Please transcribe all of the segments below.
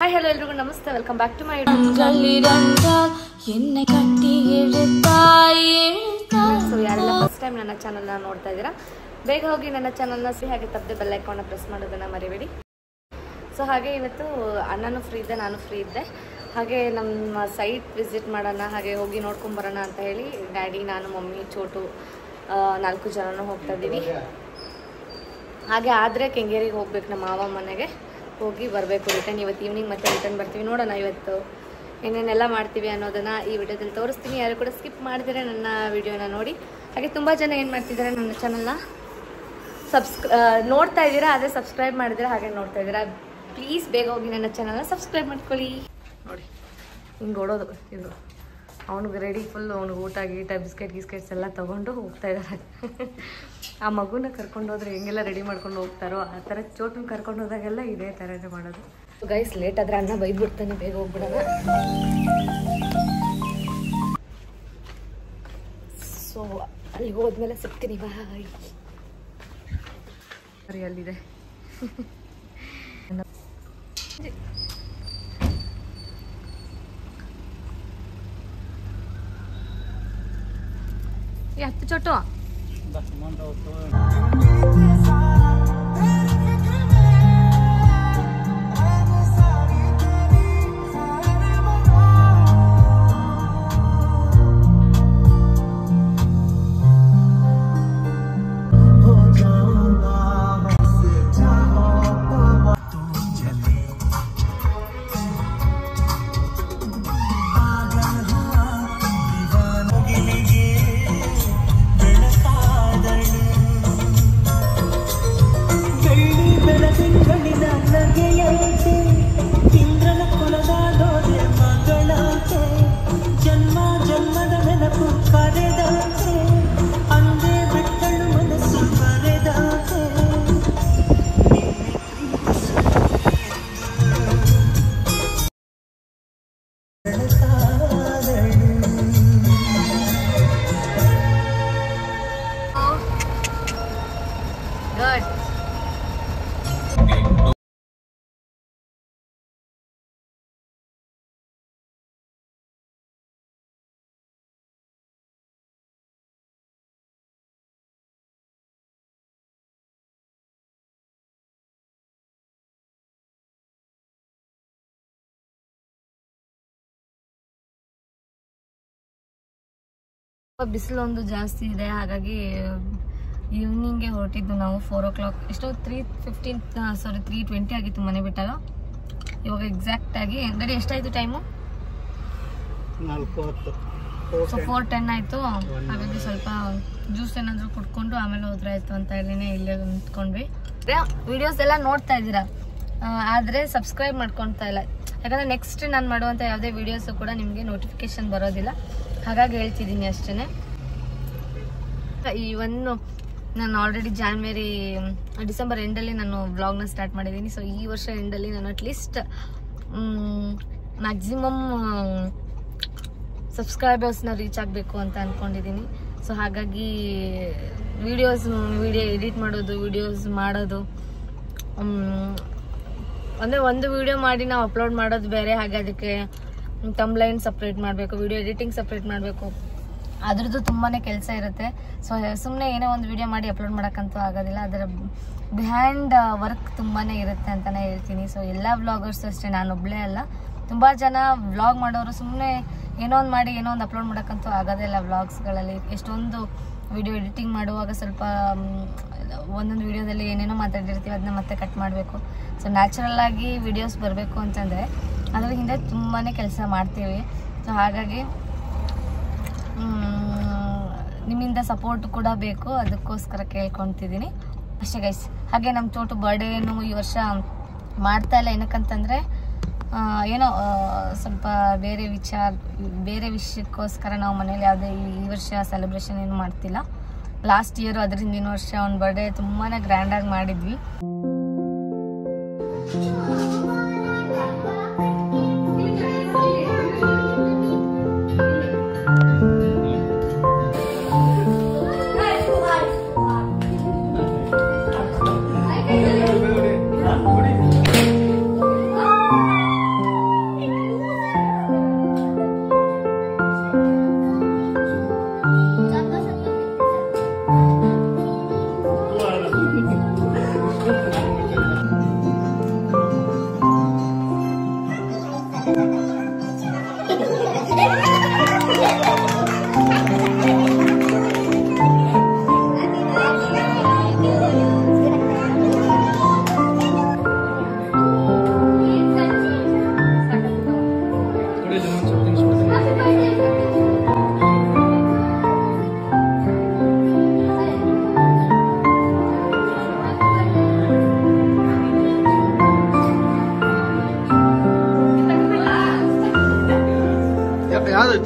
Hi hello ಎಲ್ರಿಗೂ ನಮಸ್ತೆ, welcome back to my so ಯಾರೆಲ್ಲ ಫಸ್ಟ್ ಟೈಮ್ ನನ್ನ ಚಾನಲ್ನ ನೋಡ್ತಾ ಇದ್ದೀರಾ, ಬೇಗ ಹೋಗಿ ನನ್ನ ಚಾನಲ್ನ ಹಾಗೆ ತಪ್ಪದೆ ಬೆಲ್ ಐಕಾನ್ನ ಪ್ರೆಸ್ ಮಾಡೋದನ್ನು ಮರಿಬೇಡಿ. ಸೊ ಹಾಗೆ ಇವತ್ತು ಅಣ್ಣನೂ ಫ್ರೀ ಇದ್ದೆ, ನಾನು ಫ್ರೀ ಇದ್ದೆ. ಹಾಗೆ ನಮ್ಮ ಸೈಟ್ ವಿಸಿಟ್ ಮಾಡೋಣ, ಹಾಗೆ ಹೋಗಿ ನೋಡ್ಕೊಂಬರೋಣ ಅಂತ ಹೇಳಿ ಡ್ಯಾಡಿ, ನಾನು, ಮಮ್ಮಿ, ಚೋಟು 4 ಜನನೂ ಹೋಗ್ತಾ ಇದ್ದೀವಿ. ಹಾಗೆ ಆದರೆ ಕೆಂಗೇರಿಗೆ ಹೋಗ್ಬೇಕು, ನಮ್ಮ ಮಾವ ಮನೆಗೆ ಹೋಗಿ ಬರಬೇಕು. ರಿಟರ್ನ್ ಇವತ್ತು ಈವ್ನಿಂಗ್ ಮತ್ತೆ ರಿಟರ್ನ್ ಬರ್ತೀವಿ. ನೋಡೋಣ ಇವತ್ತು ಏನೇನೆಲ್ಲ ಮಾಡ್ತೀವಿ ಅನ್ನೋದನ್ನು ಈ ವಿಡಿಯೋದಲ್ಲಿ ತೋರಿಸ್ತೀನಿ. ಯಾರು ಕೂಡ ಸ್ಕಿಪ್ ಮಾಡಿದರೆ ನನ್ನ ವಿಡಿಯೋನ ನೋಡಿ. ಹಾಗೆ ತುಂಬ ಜನ ಏನು ಮಾಡ್ತಿದ್ದಾರೆ, ನನ್ನ ಚಾನಲ್ನ ನೋಡ್ತಾ ಇದ್ದೀರಾ, ಆದರೆ ಸಬ್ಸ್ಕ್ರೈಬ್ ಮಾಡಿದ್ರೆ ಹಾಗೆ ನೋಡ್ತಾ ಇದ್ದೀರಾ. ಪ್ಲೀಸ್ ಬೇಗ ಹೋಗಿ ನನ್ನ ಚಾನಲ್ನ ಸಬ್ಸ್ಕ್ರೈಬ್ ಮಾಡ್ಕೊಳ್ಳಿ. ನೋಡಿ ಹಿಂಗೆ ಓಡೋದು ಇದು, ಅವ್ನಿಗೆ ರೆಡಿ ಫುಲ್, ಅವ್ನಿಗೆ ಊಟ ಗೀಟ ಬಿಸ್ಕೆಟ್ಸ್ ಎಲ್ಲ ತೊಗೊಂಡು ಹೋಗ್ತಾ ಇದ್ದಾರೆ. ಆ ಮಗುನ ಕರ್ಕೊಂಡು ಹೋದ್ರೆ ಹೆಂಗೆಲ್ಲ ರೆಡಿ ಮಾಡ್ಕೊಂಡು ಹೋಗ್ತಾರೋ ಆ ಥರ ಚೋಟನ್ನ ಕರ್ಕೊಂಡು ಹೋದಾಗೆಲ್ಲ ಇದೇ ಥರನೇ ಮಾಡೋದು. ಗೈಸ್ ಲೇಟ್ ಆದರೆ ಅಣ್ಣ ಬೈದ್ಬಿಡ್ತಾನೆ, ಬೇಗ ಹೋಗ್ಬಿಡೋಣ. ಸೊ ಅಲ್ಲಿಗೆ ಹೋದ್ಮೇಲೆ ಸಿಗ್ತೀನಿ, ಬಾಯ್. ಸರಿ ಅಲ್ಲಿದೆ ಹತ್ತು ಚೋಟು. ಬಿಸಿಲು ಒಂದು ಜಾಸ್ತಿ ಇದೆ, ಹಾಗಾಗಿ ಈವ್ನಿಂಗ್ಗೆ ಹೊರಟಿದ್ದು ನಾವು. 4 o'clock, ಎಷ್ಟೋ 3:20 ಆಗಿತ್ತು ಮನೆ ಬಿಟ್ಟಾಗ. ಇವಾಗ ಎಕ್ಸಾಕ್ಟ್ ಆಗಿ ಗಾಡಿ ಎಷ್ಟಾಯ್ತು ಟೈಮು? 4:10. ಸೊ 4:10 ಆಯಿತು. ಹಾಗಾಗಿ ಸ್ವಲ್ಪ ಜ್ಯೂಸ್ ಏನಾದರೂ ಕುಡ್ಕೊಂಡು ಆಮೇಲೆ ಹೋದ್ರೆ ಆಯಿತು ಅಂತ ಹೇಳಿನೇ ಇಲ್ಲೇ ನಿಂತ್ಕೊಂಡ್ವಿ. ವಿಡಿಯೋಸ್ ಎಲ್ಲ ನೋಡ್ತಾ ಇದ್ದೀರಾ, ಆದರೆ ಸಬ್ಸ್ಕ್ರೈಬ್ ಮಾಡ್ಕೊಳ್ತಾ ಇಲ್ಲ. ಯಾಕಂದರೆ ನೆಕ್ಸ್ಟ್ ನಾನು ಮಾಡುವಂಥ ಯಾವುದೇ ವಿಡಿಯೋಸು ಕೂಡ ನಿಮಗೆ ನೋಟಿಫಿಕೇಶನ್ ಬರೋದಿಲ್ಲ, ಹಾಗಾಗಿ ಹೇಳ್ತಿದ್ದೀನಿ ಅಷ್ಟೇ. ಈ ನಾನು ಆಲ್ರೆಡಿ ಡಿಸೆಂಬರ್ ಎಂಡಲ್ಲಿ ನಾನು ವ್ಲಾಗ್ನ ಸ್ಟಾರ್ಟ್ ಮಾಡಿದ್ದೀನಿ. ಸೊ ಈ ವರ್ಷ ಎಂಡಲ್ಲಿ ನಾನು ಅಟ್ಲೀಸ್ಟ್ ಮ್ಯಾಕ್ಸಿಮಮ್ ಸಬ್ಸ್ಕ್ರೈಬರ್ಸ್ನ ರೀಚ್ ಆಗಬೇಕು ಅಂತ ಅಂದ್ಕೊಂಡಿದ್ದೀನಿ. ಸೊ ಹಾಗಾಗಿ ವಿಡಿಯೋ ಎಡಿಟ್ ಮಾಡೋದು, ವಿಡಿಯೋಸ್ ಮಾಡೋದು, ಅಂದರೆ ಒಂದು ವಿಡಿಯೋ ಮಾಡಿ ನಾವು ಅಪ್ಲೋಡ್ ಮಾಡೋದು ಬೇರೆ. ಹಾಗೆ ಅದಕ್ಕೆ ತಮ್ಲೈನ್ ಸಪ್ರೇಟ್ ಮಾಡಬೇಕು, ವಿಡಿಯೋ ಎಡಿಟಿಂಗ್ ಸಪ್ರೇಟ್ ಮಾಡಬೇಕು, ಅದ್ರದ್ದು ತುಂಬಾ ಕೆಲಸ ಇರುತ್ತೆ. ಸೊ ಸುಮ್ಮನೆ ಏನೋ ಒಂದು ವಿಡಿಯೋ ಮಾಡಿ ಅಪ್ಲೋಡ್ ಮಾಡೋಕ್ಕಂತೂ ಆಗೋದಿಲ್ಲ, ಅದರ ಬಿಹೈಂಡ್ ವರ್ಕ್ ತುಂಬಾ ಇರುತ್ತೆ ಅಂತಲೇ ಹೇಳ್ತೀನಿ. ಸೊ ಎಲ್ಲ ವ್ಲಾಗರ್ಸು ಅಷ್ಟೇ, ನಾನೊಬ್ಬಳೇ ಅಲ್ಲ, ತುಂಬ ಜನ ವ್ಲಾಗ್ ಮಾಡೋರು ಸುಮ್ಮನೆ ಏನೋ ಒಂದು ಮಾಡಿ ಏನೋ ಒಂದು ಅಪ್ಲೋಡ್ ಮಾಡೋಕ್ಕಂತೂ ಆಗೋದಿಲ್ಲ. ವ್ಲಾಗ್ಸ್ಗಳಲ್ಲಿ ಎಷ್ಟೊಂದು ವಿಡಿಯೋ ಎಡಿಟಿಂಗ್ ಮಾಡುವಾಗ ಸ್ವಲ್ಪ ಒಂದೊಂದು ವಿಡಿಯೋದಲ್ಲಿ ಏನೇನೋ ಮಾತಾಡಿರ್ತೀವಿ, ಅದನ್ನ ಮತ್ತೆ ಕಟ್ ಮಾಡಬೇಕು. ಸೊ ನ್ಯಾಚುರಲ್ ಆಗಿ ವಿಡಿಯೋಸ್ ಬರಬೇಕು ಅಂತಂದರೆ ಅದ್ರ ಹಿಂದೆ ತುಂಬಾ ಕೆಲಸ ಮಾಡ್ತೀವಿ. ಸೊ ಹಾಗಾಗಿ ನಿಮ್ಮಿಂದ ಸಪೋರ್ಟ್ ಕೂಡ ಬೇಕು, ಅದಕ್ಕೋಸ್ಕರ ಕೇಳ್ಕೊತಿದ್ದೀನಿ ಅಷ್ಟೇ ಗೈಸ್. ಹಾಗೆ ನಮ್ಮ ಚೋಟು ಬರ್ಡೇನು ಈ ವರ್ಷ ಮಾಡ್ತಾ ಇಲ್ಲ, ಏನಕ್ಕಂತಂದರೆ ಏನೋ ಸ್ವಲ್ಪ ಬೇರೆ ವಿಷಯಕ್ಕೋಸ್ಕರ ನಾವು ಮನೇಲಿ ಯಾವುದೇ ಈ ವರ್ಷ ಸೆಲೆಬ್ರೇಷನ್ ಏನು ಮಾಡ್ತಿಲ್ಲ. ಲಾಸ್ಟ್ ಇಯರು ಅದ್ರ ಹಿಂದಿನ ವರ್ಷ ಅವ್ನ ಬರ್ಡೇ ತುಂಬಾ ಗ್ರ್ಯಾಂಡಾಗಿ ಮಾಡಿದ್ವಿ.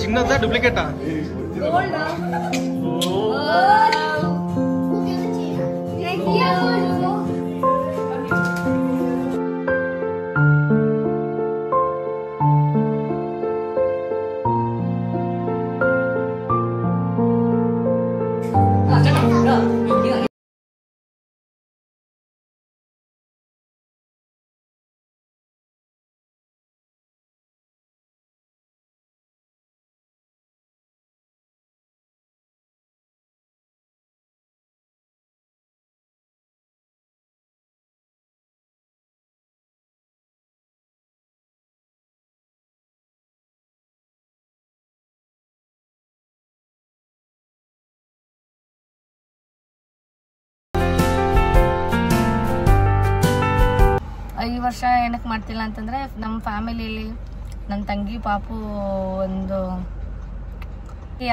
ಚಿನ್ನದ ಡುಪ್ಲಿಕೇಟಾ ಈ ವರ್ಷ ಏನಕ್ಕೆ ಮಾಡ್ತಿಲ್ಲ ಅಂತಂದರೆ ನಮ್ಮ ಫ್ಯಾಮಿಲಿಯಲ್ಲಿ ನನ್ನ ತಂಗಿ ಪಾಪು ಒಂದು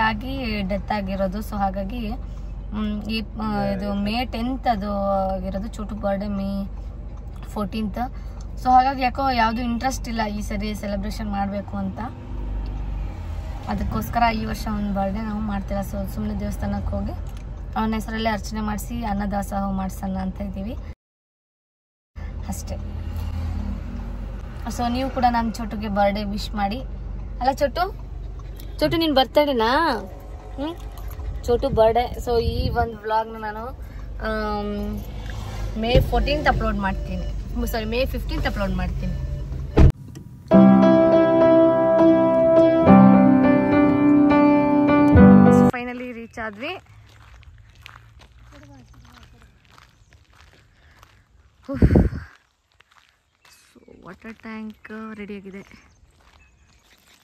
ಆಗಿ ಡೆತ್ ಆಗಿರೋದು. ಸೊ ಹಾಗಾಗಿ ಇದು ಮೇ 10th ಅದು ಆಗಿರೋದು. Chotu birthday May 14th. So ಹಾಗಾಗಿ ಯಾಕೋ ಯಾವುದು ಇಂಟ್ರೆಸ್ಟ್ ಇಲ್ಲ ಈ ಸರಿ ಸೆಲೆಬ್ರೇಷನ್ ಮಾಡಬೇಕು ಅಂತ. ಅದಕ್ಕೋಸ್ಕರ ಈ ವರ್ಷ ಒಂದು ಬರ್ಡೇ ನಾವು ಮಾಡ್ತಿಲ್ಲ. ಸೊ ಸುಮ್ಮನೆ ದೇವಸ್ಥಾನಕ್ಕೆ ಹೋಗಿ ಅವನ ಹೆಸರಲ್ಲೇ ಅರ್ಚನೆ ಮಾಡಿಸಿ ಅನ್ನದಾಸೋಹ ಮಾಡಿಸೋಣ ಅಂತ ಇದ್ದೀವಿ ಅಷ್ಟೇ. ಸೊ ನೀವು ಕೂಡ ನಮ್ಮ ಚೋಟುಗೆ ಬರ್ಡೇ ವಿಶ್ ಮಾಡಿ. ಅಲ್ಲ ಚೋಟು ನೀನು ಬರ್ತಡೇನಾ? ಚೋಟು ಬರ್ಡೇ. ಸೊ ಈ ಒಂದು ವ್ಲಾಗ್ನ ನಾನು ಮೇ 14th ಅಪ್ಲೋಡ್ ಮಾಡ್ತೀನಿ. ಸಾರಿ, ಮೇ 15th ಅಪ್ಲೋಡ್ ಮಾಡ್ತೀನಿ. ಫೈನಲಿ ರೀಚ್ ಆದ್ವಿ. ವಾಟರ್ ಟ್ಯಾಂಕ್ ರೆಡಿಯಾಗಿದೆ.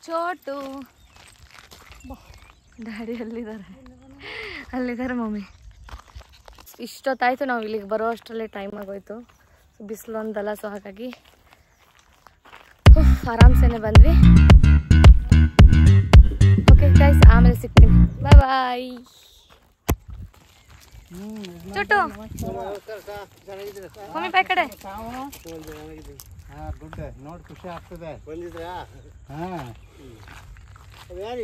ಚೋಟು ಡ್ಯಾಡಿ ಅಲ್ಲಿದ್ದಾರೆ ಮಮ್ಮಿ. ಇಷ್ಟೊತ್ತಾಯ್ತು ನಾವು ಇಲ್ಲಿಗೆ ಬರೋ ಅಷ್ಟರಲ್ಲೇ ಟೈಮ್ ಆಗೋಯ್ತು. ಸೊ ಬಿಸಿಲು ಒಂದಲ್ಲ, ಸೊ ಹಾಗಾಗಿ ಆರಾಮ್ಸೇನೆ ಬಂದ್ವಿ. ಓಕೆ ಗೈಸ್, ಆಮೇಲೆ ಸಿಗ್ತೀನಿ. ಬಾಯ್ ಬಾಯ್. ಚೋಟು ಮಮ್ಮಿ ಬಾಯ್ ಕಡೆ. ನೋಡಿ ಖುಷಿ ಆಗ್ತದೆ. ಬಂದಿದ್ರಾ?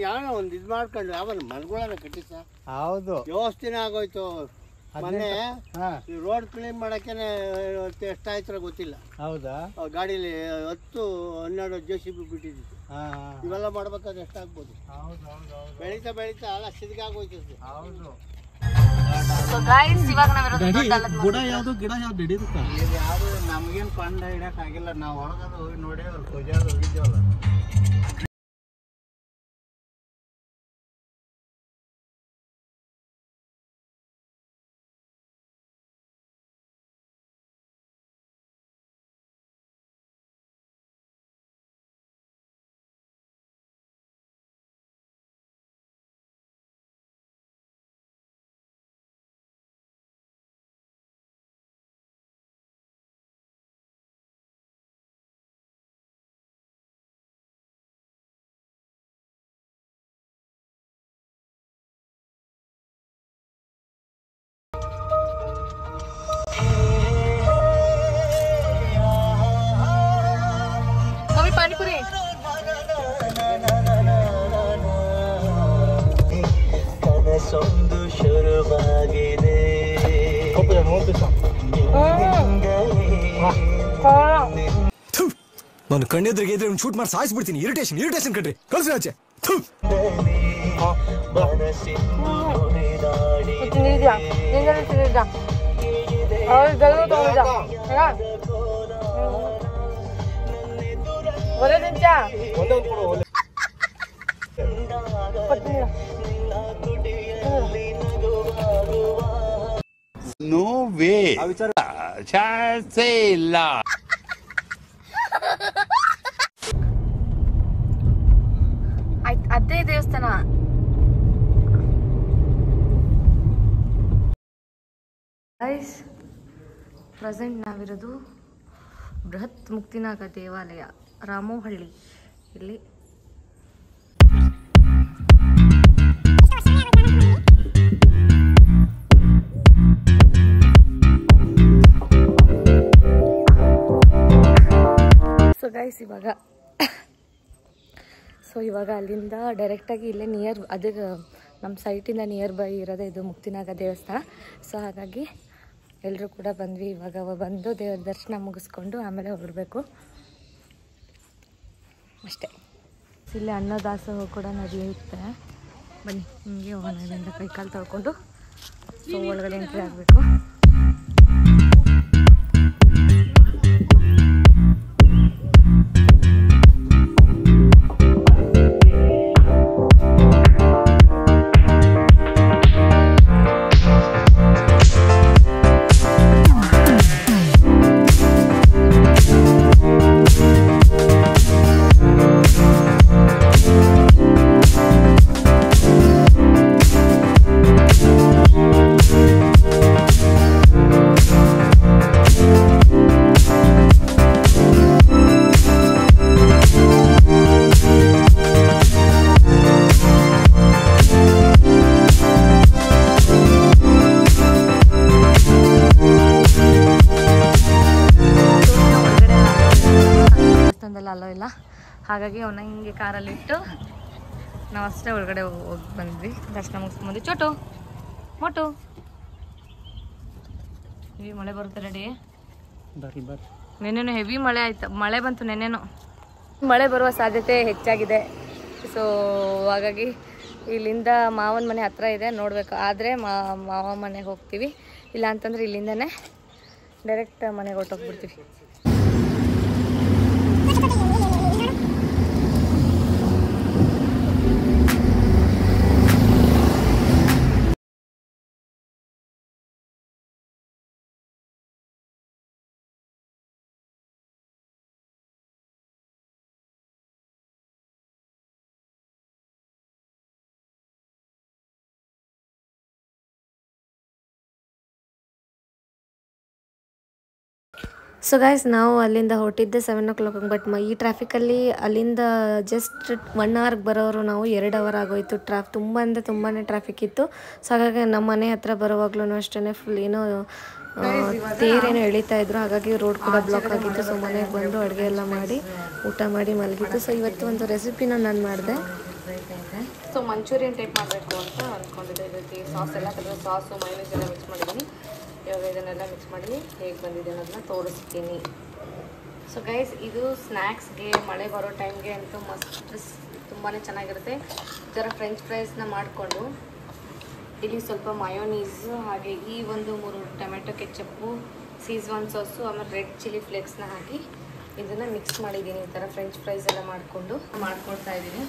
ಯಾವನ ಒಂದು ಇದು ಮಾಡ್ಕೊಂಡು ಅವನು ಮನ್ಗಳನ್ನ ಕಟ್ಟಿಸ. ಹೌದು, ವ್ಯವಸ್ಥೆನೇ ಆಗೋಯ್ತು. ಮೊನ್ನೆ ರೋಡ್ ಕ್ಲೀನ್ ಮಾಡಕ್ಕೇನೆ ಎಷ್ಟಾಯ್ತರ ಗೊತ್ತಿಲ್ಲ. ಹೌದಾ? ಗಾಡಿಲಿ 10-12 JCB ಬಿಟ್ಟಿದ್ದು. ಇವೆಲ್ಲ ಮಾಡ್ಬೇಕಾದ್ರೆ ಎಷ್ಟಾಗ್ಬೋದು? ಬೆಳೀತಾ ಬೆಳೀತಾ ಅಲ್ಲ ಸಿದ್ಗಾಗೋಯ್ತದೆ. ಹೌದು. ಗಿಡ ಯಾವ್ದು ಹಿಡಿಯುತ್ತ? ಯಾವ್ದು ನಮ್ಗೇನು ಕಂಡು ಹಿಡಿಯಕ್ ಆಗಿಲ್ಲ. ನಾವು ಒಳಗದು ಹೋಗಿ ನೋಡಿ ಅವ್ರು ಪೂಜಾದ ಹೋಗಿದ್ದೇವಲ್ಲ. ಪಾನಿಪುರಿ ಕನಸೊಂದು ಶುರುವಾಗಿದೆ. ನಾನು ಕಣ್ಣೆದ್ರಿಗೆ ಇದ್ರೆ ಶೂಟ್ ಮಾಡಿ ಸಾಯಿಸ್ಬಿಡ್ತೀನಿ. ಇರಿಟೇಷನ್ ಕಣ್ರಿ, ಕಳ್ಸಿ ಆಚೆ. ನೋ ವೇ, ಚಾನ್ಸೇ ಇಲ್ಲ. ಪ್ರೆಸೆಂಟ್ ನಾವಿರೋದು ಬೃಹತ್ ಮುಕ್ತಿನಾಗ ದೇವಾಲಯ ರಾಮೋಹಳ್ಳಿ ಇಲ್ಲಿ. ಇವಾಗ ಅಲ್ಲಿಂದ ಡೈರೆಕ್ಟಾಗಿ ಇಲ್ಲೇ ನಿಯರ್ ಅದಕ್ಕೆ ನಮ್ಮ ಸೈಟಿಂದ ನಿಯರ್ ಬೈ ಇರೋದೇ ಇದು ಮುಕ್ತಿನಾಗ ದೇವಸ್ಥಾನ. ಸೊ ಹಾಗಾಗಿ ಎಲ್ಲರೂ ಕೂಡ ಬಂದ್ವಿ. ಇವಾಗ ಬಂದು ದೇವ್ರ ದರ್ಶನ ಮುಗಿಸ್ಕೊಂಡು ಆಮೇಲೆ ಹೊರಡಬೇಕು ಅಷ್ಟೇ. ಇಲ್ಲೇ ಅನ್ನದಾಸೋಹ ಕೂಡ ನಡೆಯುತ್ತೆ. ಬನ್ನಿ ನಿಮಗೆ ಹೋಗೋಣ. ಇಲ್ಲಿಂದ ಕೈಕಾಲು ತೊಳ್ಕೊಂಡು ಸೊ ಒಳಗಡೆ ಎಂಟ್ರಿ ಆಗಬೇಕು. ಅಲ್ಲೋ ಇಲ್ಲ, ಹಾಗಾಗಿ ಅವನ್ನ ಹಿಂಗೆ ಕಾರಲ್ಲಿ ಇಟ್ಟು ನಾವು ಅಷ್ಟೇ ಒಳಗಡೆ ಹೋಗಿ ಬಂದ್ವಿ. ದರ್ಶನ ಮುಗಿಸ್ಕೊಂಡ್ಬಂದ್ವಿ. ಚೋಟು ಮೋಟು ಹೆವಿ ಮಳೆ ಬರುತ್ತೆ ರೆಡಿ. ನೆನ್ನೆನೂ ಹೆವಿ ಮಳೆ ಆಯ್ತು, ಮಳೆ ಬಂತು ನೆನ್ನೆನೂ. ಮಳೆ ಬರುವ ಸಾಧ್ಯತೆ ಹೆಚ್ಚಾಗಿದೆ. ಸೊ ಹಾಗಾಗಿ ಇಲ್ಲಿಂದ ಮಾವನ ಮನೆ ಹತ್ರ ಇದೆ, ನೋಡಬೇಕು. ಆದರೆ ಮಾವ ಮನೆಗೆ ಹೋಗ್ತೀವಿ, ಇಲ್ಲ ಅಂತಂದ್ರೆ ಇಲ್ಲಿಂದನೇ ಡೈರೆಕ್ಟ್ ಮನೆಗೆ ಹೊರಟೋಗ್ಬಿಡ್ತೀವಿ. ಸೊ ಗೈಸ್, ನಾವು ಅಲ್ಲಿಂದ ಹೊರಟಿದ್ದೆ 7 o'clock. ಬಟ್ ಈ ಟ್ರಾಫಿಕಲ್ಲಿ ಅಲ್ಲಿಂದ ಜಸ್ಟ್ 1 hourಗೆ ಬರೋರು ನಾವು 2 hour ಆಗೋಯ್ತು. ತುಂಬ ಅಂದರೆ ತುಂಬಾ ಟ್ರಾಫಿಕ್ ಇತ್ತು. ಸೊ ಹಾಗಾಗಿ ನಮ್ಮ ಮನೆ ಹತ್ರ ಬರುವಾಗ್ಲೂ ಅಷ್ಟೇ ಫುಲ್ ಏನೋ ತೇರೇನೋ ಎಳಿತಾ ಇದ್ರು. ಹಾಗಾಗಿ ರೋಡ್ ಕೂಡ ಬ್ಲಾಕ್ ಆಗಿತ್ತು. ಸೊ ಮನೆಗೆ ಬಂದು ಅಡುಗೆ ಎಲ್ಲ ಮಾಡಿ ಊಟ ಮಾಡಿ ಮಲಗಿತ್ತು. ಸೊ ಇವತ್ತು ಒಂದು ರೆಸಿಪಿನ ನಾನು ಮಾಡಿದೆ. ಸೊ ಮಂಚೂರಿಯನ್ ಟೈಪ್ ಮಾಡಬೇಕು ಅಂತ ಅಂದ್ಕೊಂಡಿದ್ದೆ. ಇದಕ್ಕೆ ಸಾಸ್ ಎಲ್ಲ ತೆಗೆದು ಸಾಸು ಮೈನಸ್ ಎಲ್ಲ ಮಿಕ್ಸ್ ಮಾಡಿದ್ದೀನಿ. ಇವಾಗ ಇದನ್ನೆಲ್ಲ ಮಿಕ್ಸ್ ಮಾಡಿ ಹೇಗೆ ಬಂದಿದೆ ಅನ್ನೋದನ್ನ ತೋರಿಸ್ತೀನಿ. ಸೊ ಗೈಸ್, ಇದು ಸ್ನ್ಯಾಕ್ಸ್ಗೆ ಮಳೆ ಬರೋ ಟೈಮ್ಗೆ ಅಂತೂ ಮಸ್ತ್ ತುಂಬಾ ಚೆನ್ನಾಗಿರುತ್ತೆ. ಈ ಥರ ಫ್ರೆಂಚ್ ಫ್ರೈಸ್ನ ಮಾಡಿಕೊಂಡು ಇಲ್ಲಿ ಸ್ವಲ್ಪ ಮಯೋನೀಸು, ಹಾಗೆ ಈ ಒಂದು 3 ಟೊಮೆಟೊ ಕೆಚಪ್ಪು, ಸೀಜ್ವಾನ್ ಸಾಸು, ಆಮೇಲೆ ರೆಡ್ ಚಿಲ್ಲಿ ಫ್ಲೇಕ್ಸ್ನ ಹಾಕಿ ಇದನ್ನು ಮಿಕ್ಸ್ ಮಾಡಿದ್ದೀನಿ. ಈ ಥರ ಫ್ರೆಂಚ್ ಫ್ರೈಸ್ ಎಲ್ಲ ಮಾಡ್ಕೊಳ್ತಾ ಇದ್ದೀನಿ.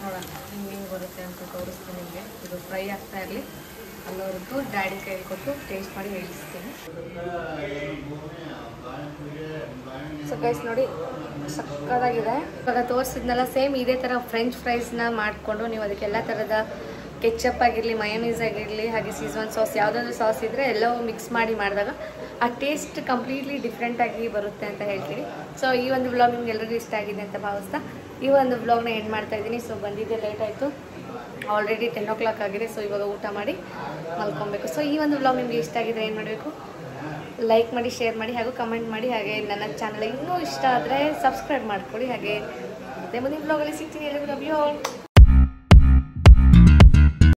ನೋಡೋಣ ಹಿಂಗೆ ಬರುತ್ತೆ ಅಂತ ತೋರಿಸ್ತೀನಿ ನಿಮಗೆ. ಇದು ಫ್ರೈ ಆಗ್ತಾ ಇರಲಿ ಅನ್ನೋರ್ಗೂ ಡ್ಯಾಡಿ ಕೈಲಿ ಕೊಟ್ಟು ಟೇಸ್ಟ್ ಮಾಡಿ ಹೇಳಿಸ್ತೀನಿ. ಸೊ ಗೈಸ್ ನೋಡಿ, ಸಕ್ಕತ್ತಾಗಿದೆ. ಇವಾಗ ತೋರಿಸಿದ್ನಲ್ಲ ಸೇಮ್ ಇದೇ ಥರ ಫ್ರೆಂಚ್ ಫ್ರೈಸ್ನ ಮಾಡಿಕೊಂಡು ನೀವು ಅದಕ್ಕೆ ಎಲ್ಲ ಥರದ ಕೆಚಪ್ ಆಗಿರಲಿ, ಮಯೋನೀಸ್ ಆಗಿರಲಿ, ಹಾಗೆ ಸೀಜ್ವಾನ್ ಸಾಸ್, ಯಾವುದಾದ್ರೂ ಸಾಸ್ ಇದ್ದರೆ ಎಲ್ಲವೂ ಮಿಕ್ಸ್ ಮಾಡಿ ಮಾಡಿದಾಗ ಆ ಟೇಸ್ಟ್ ಕಂಪ್ಲೀಟ್ಲಿ ಡಿಫ್ರೆಂಟಾಗಿ ಬರುತ್ತೆ ಅಂತ ಹೇಳ್ತೀನಿ. ಸೊ ಈ ಒಂದು ವ್ಲಾಗ್ ನಿಮ್ಗೆ ಎಲ್ಲರಿಗೂ ಇಷ್ಟ ಆಗಿದೆ ಅಂತ ಭಾವಿಸ್ತಾ ಈ ಒಂದು ವ್ಲಾಗ್ನ ಎಂಡ್ ಮಾಡ್ತಾ ಇದ್ದೀನಿ. ಸೊ ಬಂದಿದ್ದೆ ಲೇಟ್ ಆಯಿತು, ಆಲ್ರೆಡಿ 10 o'clock ಆಗಿದೆ. ಸೊ ಇವಾಗ ಊಟ ಮಾಡಿ ಮಲ್ಕೊಬೇಕು. ಸೊ ಈ ಒಂದು ವ್ಲಾಗ್ ನಿಮಗೆ ಇಷ್ಟ ಆಗಿದ್ರೆ ಏನು ಮಾಡಬೇಕು, ಲೈಕ್ ಮಾಡಿ, ಶೇರ್ ಮಾಡಿ, ಹಾಗೂ ಕಮೆಂಟ್ ಮಾಡಿ. ಹಾಗೆ ನನ್ನ ಚಾನಲ್ ಇನ್ನೂ ಇಷ್ಟ ಆದರೆ ಸಬ್ಸ್ಕ್ರೈಬ್ ಮಾಡ್ಕೊಳ್ಳಿ. ಹಾಗೆ ಮತ್ತೆ ಮುಂದಿನ ವ್ಲಾಗಲ್ಲಿ ಸಿಗ್ತೀನಿ. ಎಲ್ಲರಿಗೂ ಲವ್ ಯು ಆಲ್.